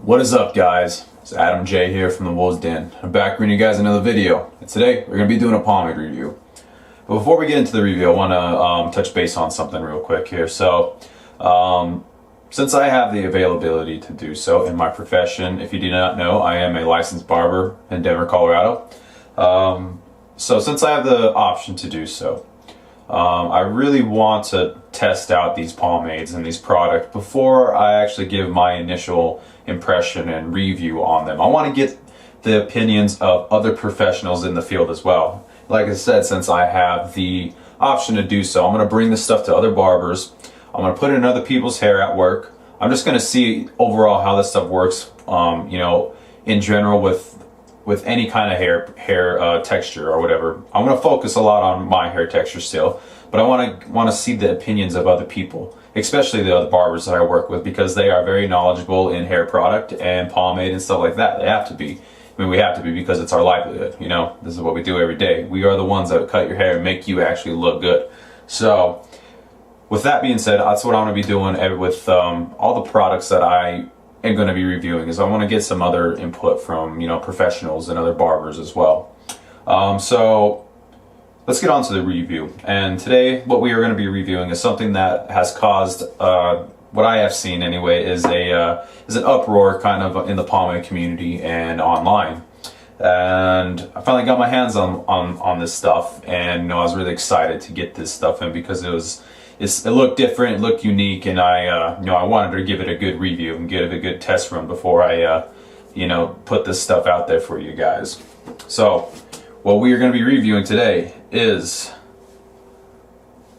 What is up, guys? It's Adam J here from the Wolves Den. I'm back bringing you guys another video, and today we're going to be doing a pomade review. But before we get into the review, I want to touch base on something real quick here. So since I have the availability to do so in my profession, if you do not know, I am a licensed barber in Denver, Colorado. So since I have the option to do so, I really want to test out these pomades and these products before I actually give my initial impression and review on them. I want to get the opinions of other professionals in the field as well. Like I said, since I have the option to do so, I'm going to bring this stuff to other barbers. I'm going to put it in other people's hair at work. I'm just going to see overall how this stuff works, you know, in general with any kind of hair texture or whatever. I'm going to focus a lot on my hair texture still, but I want to see the opinions of other people, especially the other barbers that I work with, because they are very knowledgeable in hair product and pomade and stuff like that. They have to be. I mean, we have to be because it's our livelihood, you know. This is what we do every day. We are the ones that cut your hair and make you actually look good. So with that being said, that's what I'm going to be doing with all the products that I am going to be reviewing, is I want to get some other input from, you know, professionals and other barbers as well. So let's get on to the review. And today what we are going to be reviewing is something that has caused, what I have seen anyway, is an uproar kind of in the pomade community and online. And I finally got my hands on this stuff, and you know, I was really excited to get this stuff in because it looked different, it looked unique, and I wanted to give it a good review and give it a good test run before I put this stuff out there for you guys. So what we are going to be reviewing today is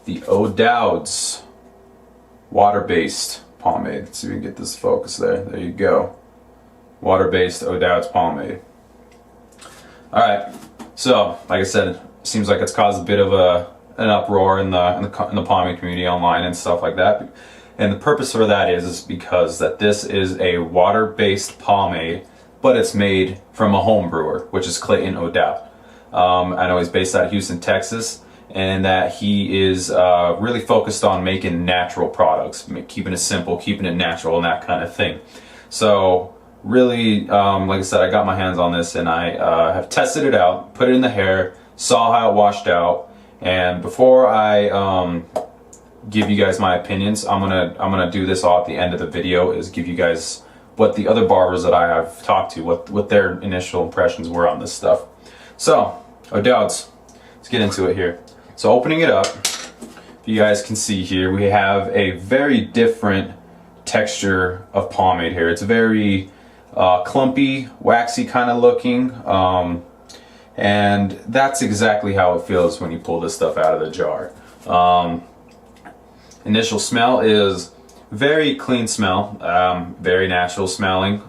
the O Douds water-based pomade. Let's see if we can get this focus there. There you go. Water-based O Douds pomade. Alright, so like I said, it seems like it's caused a bit of an uproar in the pomade community online and stuff like that. And the purpose for that is because that this is a water-based pomade, but it's made from a home brewer, which is Clayton O Douds. I know he's based out of Houston, Texas, and that he is really focused on making natural products, keeping it simple, keeping it natural, and that kind of thing. So really, like I said, I got my hands on this, and I have tested it out, put it in the hair, saw how it washed out, and before I give you guys my opinions, I'm gonna do this all at the end of the video, is give you guys what the other barbers that I have talked to, what their initial impressions were on this stuff. So, O Douds, let's get into it here. So opening it up, if you guys can see here, we have a very different texture of pomade here. It's very clumpy, waxy kind of looking, and that's exactly how it feels when you pull this stuff out of the jar. Initial smell is very clean smell, very natural smelling.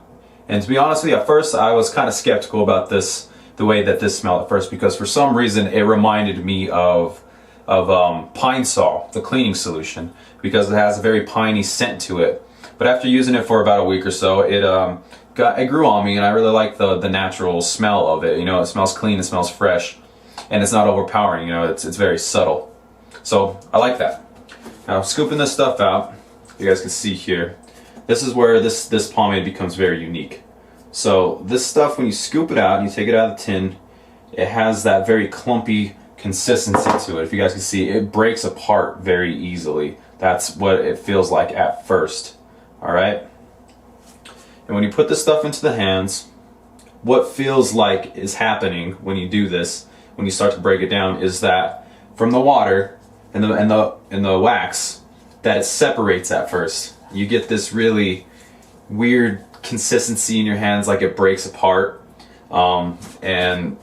And to be honest with you, at first I was kind of skeptical about this, the way that this smelled at first, because for some reason it reminded me of Pine Sol, the cleaning solution, because it has a very piney scent to it. But after using it for about a week or so, it grew on me, and I really like the natural smell of it. You know, it smells clean, it smells fresh, and it's not overpowering. You know, it's very subtle. So I like that. Now scooping this stuff out, you guys can see here, this is where this pomade becomes very unique. So this stuff, when you scoop it out, you take it out of the tin, it has that very clumpy consistency to it. If you guys can see, it breaks apart very easily. That's what it feels like at first. Alright? And when you put this stuff into the hands, what feels like is happening when you do this, when you start to break it down, is that from the water and the wax, that it separates at first. You get this really weird consistency in your hands, like it breaks apart, and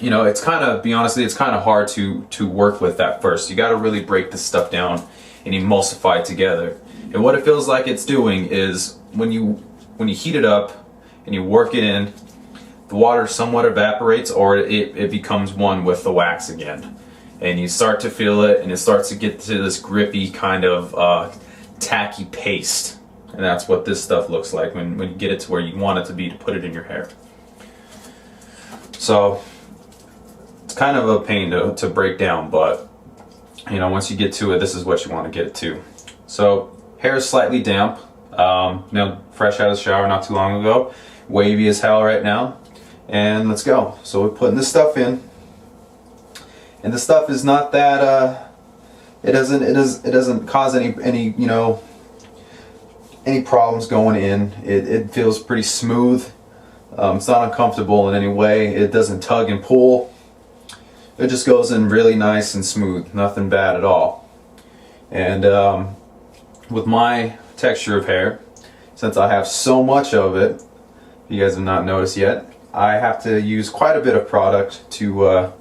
you know, it's kind of, be honest with you, it's kind of hard to work with at first. You got to really break this stuff down and emulsify it together. And what it feels like it's doing is when you heat it up and you work it in, the water somewhat evaporates, or it becomes one with the wax again, and you start to feel it, and it starts to get to this grippy kind of tacky paste. And that's what this stuff looks like when you get it to where you want it to be to put it in your hair. So it's kind of a pain to break down, but you know, once you get to it, this is what you want to get it to. So hair is slightly damp. Fresh out of the shower not too long ago, wavy as hell right now, and let's go. So we're putting this stuff in, and the stuff is not that it doesn't cause any problems going in. It feels pretty smooth. It's not uncomfortable in any way. It doesn't tug and pull. It just goes in really nice and smooth, nothing bad at all. And with my texture of hair, since I have so much of it, if you guys have not noticed yet, I have to use quite a bit of product to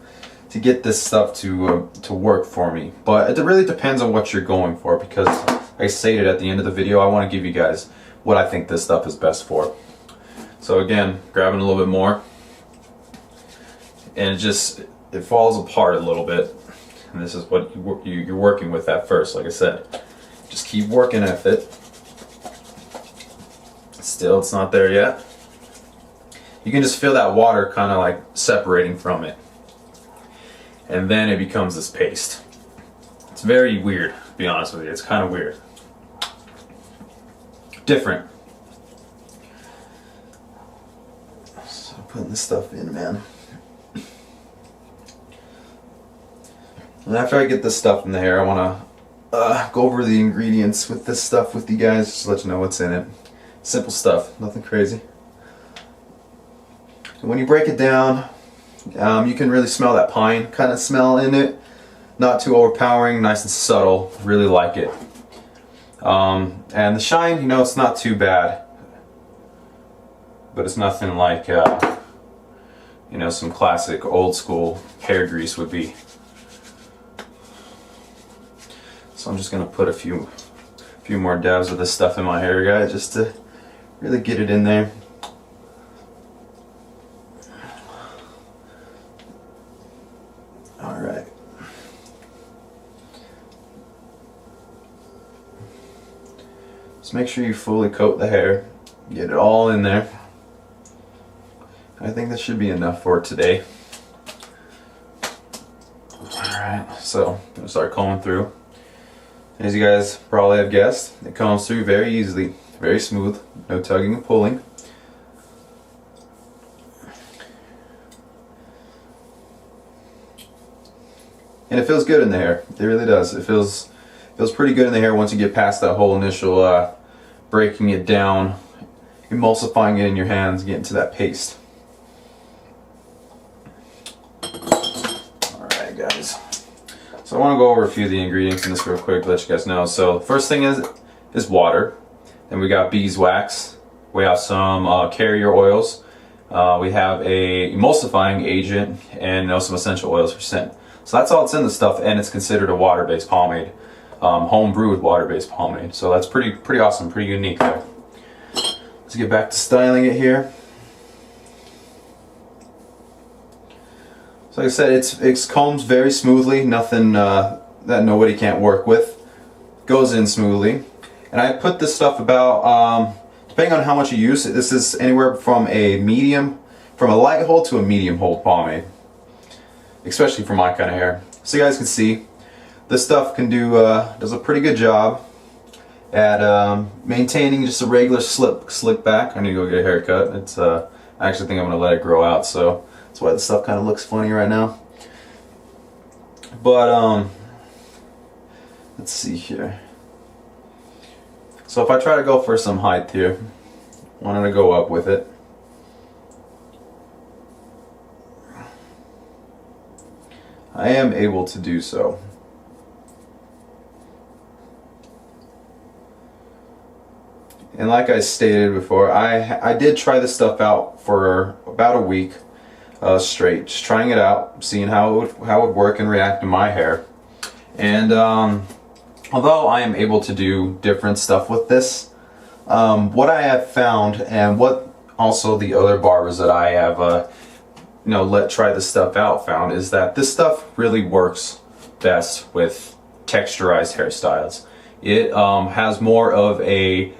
get this stuff to work for me. But it really depends on what you're going for, because like I stated at the end of the video, I want to give you guys what I think this stuff is best for. So again, grabbing a little bit more, and it falls apart a little bit, and this is what you're working with at first. Like I said, just keep working at it. Still, it's not there yet. You can just feel that water kind of like separating from it, and then it becomes this paste. It's very weird, to be honest with you. It's kind of weird, different. So putting this stuff in, man. And after I get this stuff in the hair, I want to go over the ingredients with this stuff with you guys, just to let you know what's in it. Simple stuff, nothing crazy. And when you break it down, you can really smell that pine kind of smell in it. Not too overpowering, nice and subtle. Really like it. And the shine, it's not too bad, but it's nothing like some classic old school hair grease would be. So I'm just gonna put a few more dabs of this stuff in my hair, guys, just to really get it in there. All right. Just make sure you fully coat the hair. Get it all in there. I think this should be enough for today. Alright, so I'm going to start combing through. As you guys probably have guessed, it combs through very easily, very smooth, no tugging and pulling. And it feels good in the hair. It really does. It feels pretty good in the hair once you get past that whole initial breaking it down, emulsifying it in your hands, getting to that paste. Alright guys, so I want to go over a few of the ingredients in this real quick to let you guys know. So first thing is water. Then we got beeswax. We have some carrier oils. We have a emulsifying agent, and some essential oils for scent. So that's all that's in the stuff, and it's considered a water-based pomade, home-brewed water-based pomade. So that's pretty awesome, pretty unique there. Let's get back to styling it here. So like I said, it combs very smoothly, nothing that nobody can't work with. Goes in smoothly. And I put this stuff about, depending on how much you use, this is anywhere from from a light hold to a medium hold pomade. Especially for my kind of hair. So you guys can see, this stuff can does a pretty good job at maintaining just a regular slick back. I need to go get a haircut. I actually think I'm going to let it grow out, so that's why the stuff kind of looks funny right now. But let's see here. So if I try to go for some height here, wanting to go up with it. I am able to do so. And like I stated before, I did try this stuff out for about a week straight, just trying it out, seeing how it would work and react to my hair. And although I am able to do different stuff with this, what I have found, and what also the other barbers that I have let try this stuff out found, is that this stuff really works best with texturized hairstyles. It has more of a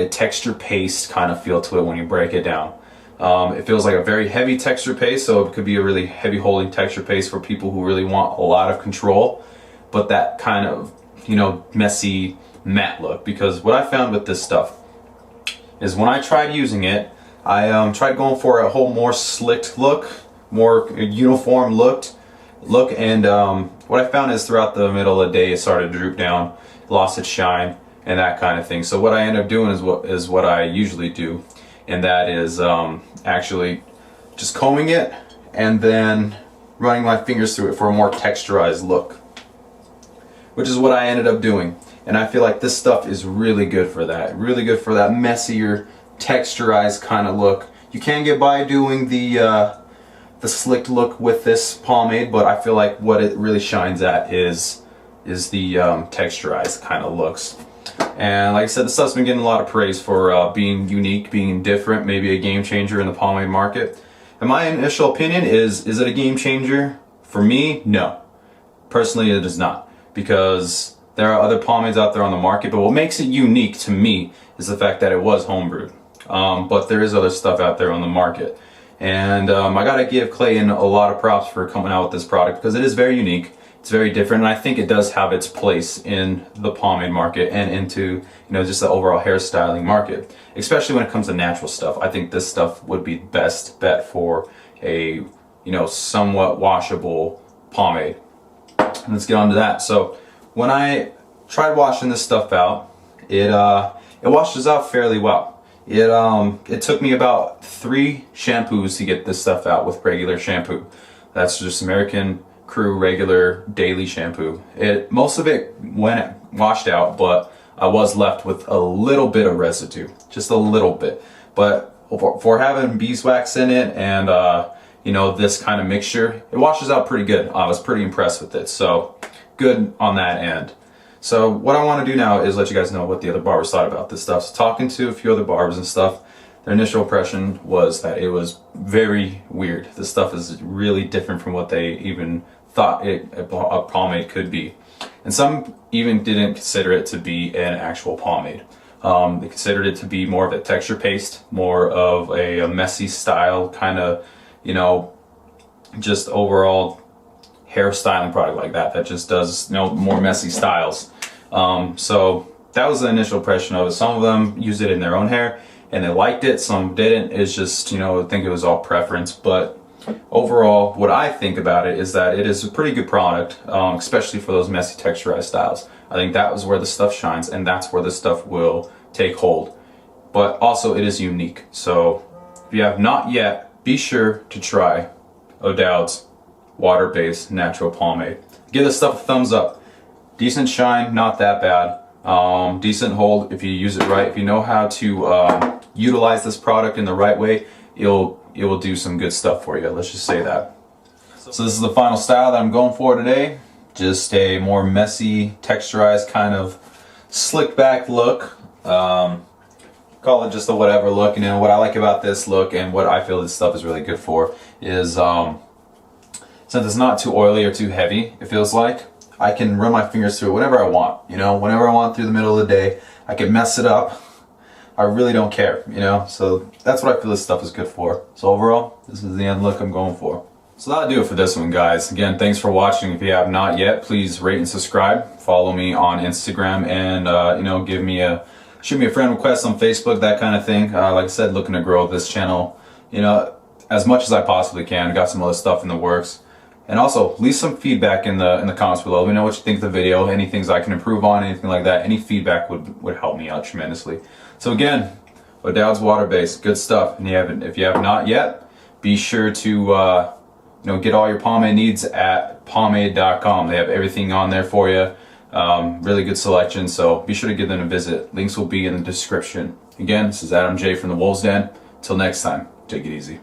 texture paste kind of feel to it when you break it down. It feels like a very heavy texture paste, so it could be a really heavy holding texture paste for people who really want a lot of control, but that kind of messy matte look. Because what I found with this stuff is when I tried using it, I tried going for a whole more slicked look, more uniform look, and what I found is throughout the middle of the day it started to droop down, lost its shine, and that kind of thing. So what I end up doing is what I usually do, and that is actually just combing it and then running my fingers through it for a more texturized look, which is what I ended up doing. And I feel like this stuff is really good for that. Really good for that messier, texturized kind of look. You can get by doing the slicked look with this pomade, but I feel like what it really shines at is the texturized kind of looks. And like I said, this stuff's been getting a lot of praise for being unique, being different, maybe a game changer in the pomade market. And my initial opinion is it a game changer? For me, no. Personally, it is not. Because there are other pomades out there on the market, but what makes it unique to me is the fact that it was homebrewed. But there is other stuff out there on the market. And I gotta give Clayton a lot of props for coming out with this product because it is very unique. It's very different, and I think it does have its place in the pomade market and into just the overall hairstyling market, especially when it comes to natural stuff. I think this stuff would be the best bet for a somewhat washable pomade. And let's get on to that. So when I tried washing this stuff out, it washes out fairly well. It took me about 3 shampoos to get this stuff out with regular shampoo. That's just American Crew regular daily shampoo. Most of it went washed out, but I was left with a little bit of residue, just a little bit. But for having beeswax in it and this kind of mixture, it washes out pretty good. I was pretty impressed with it, so good on that end. So what I want to do now is let you guys know what the other barbers thought about this stuff. So talking to a few other barbers and stuff, their initial impression was that it was very weird. This stuff is really different from what they even thought a pomade could be. And some even didn't consider it to be an actual pomade. They considered it to be more of a texture paste, more of a messy style kind of, just overall hairstyling product like that just does more messy styles. So that was the initial impression of it. Some of them used it in their own hair and they liked it, some didn't. It's just, I think it was all preference. But overall, what I think about it is that it is a pretty good product, especially for those messy texturized styles. I think that was where the stuff shines, and that's where the stuff will take hold. But also, it is unique. So if you have not yet, be sure to try O Douds Water-Based Natural Pomade. Give this stuff a thumbs up. Decent shine, not that bad. Decent hold if you use it right. If you know how to utilize this product in the right way, it will do some good stuff for you. Let's just say that. So this is the final style that I'm going for today. Just a more messy, texturized kind of slick back look. Call it just a whatever look. What I like about this look and what I feel this stuff is really good for is since it's not too oily or too heavy, it feels like I can run my fingers through it whenever I want. Whenever I want through the middle of the day, I can mess it up. I really don't care, so that's what I feel this stuff is good for. So overall, this is the end look I'm going for. So that'll do it for this one, guys. Again, thanks for watching. If you have not yet, please rate and subscribe. Follow me on Instagram and shoot me a friend request on Facebook, that kind of thing. Like I said, looking to grow this channel, as much as I possibly can. Got some other stuff in the works. And also, leave some feedback in the comments below. Let me know what you think of the video, any things I can improve on, anything like that. Any feedback would help me out tremendously. So again, O Douds Water-Based, good stuff. And if you have not yet, be sure to get all your pomade needs at pomade.com. They have everything on there for you. Really good selection, so be sure to give them a visit. Links will be in the description. Again, this is Adam J from the Wolves Den. Till next time, take it easy.